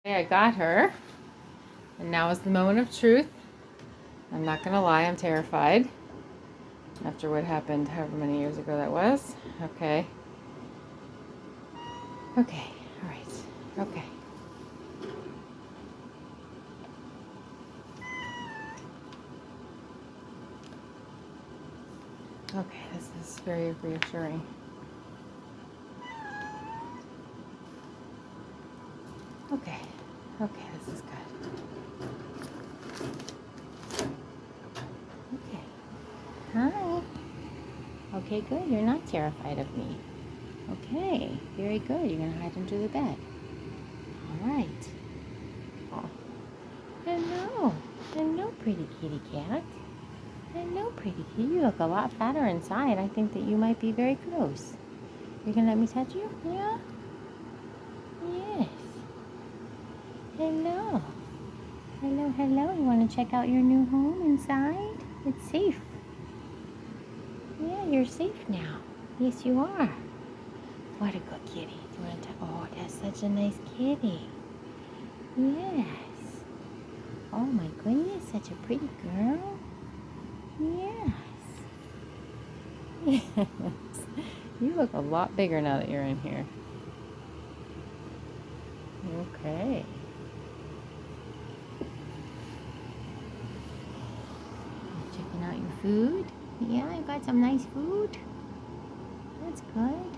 I got her, and now is the moment of truth. I'm not gonna lie, I'm terrified after what happened however many years ago that was. Okay. Okay, all right. Okay. Okay, this is very reassuring. Okay, okay, this is good. Okay. Hi. Okay, good. You're not terrified of me. Okay, very good. You're gonna hide under the bed. All right. Oh. Hello. Hello, pretty kitty cat. Hello, pretty kitty. You look a lot fatter inside. I think that you might be very gross. You're gonna let me touch you? Yeah? Yes. Hello. Hello, hello. You wanna check out your new home inside? It's safe. Yeah, you're safe now. Yes, you are. What a good kitty. Do you want to? Oh, that's such a nice kitty. Yes. Oh my goodness, such a pretty girl. Yes. Yes. You look a lot bigger now that you're in here. Okay. Checking out your food? Yeah, you got some nice food? That's good.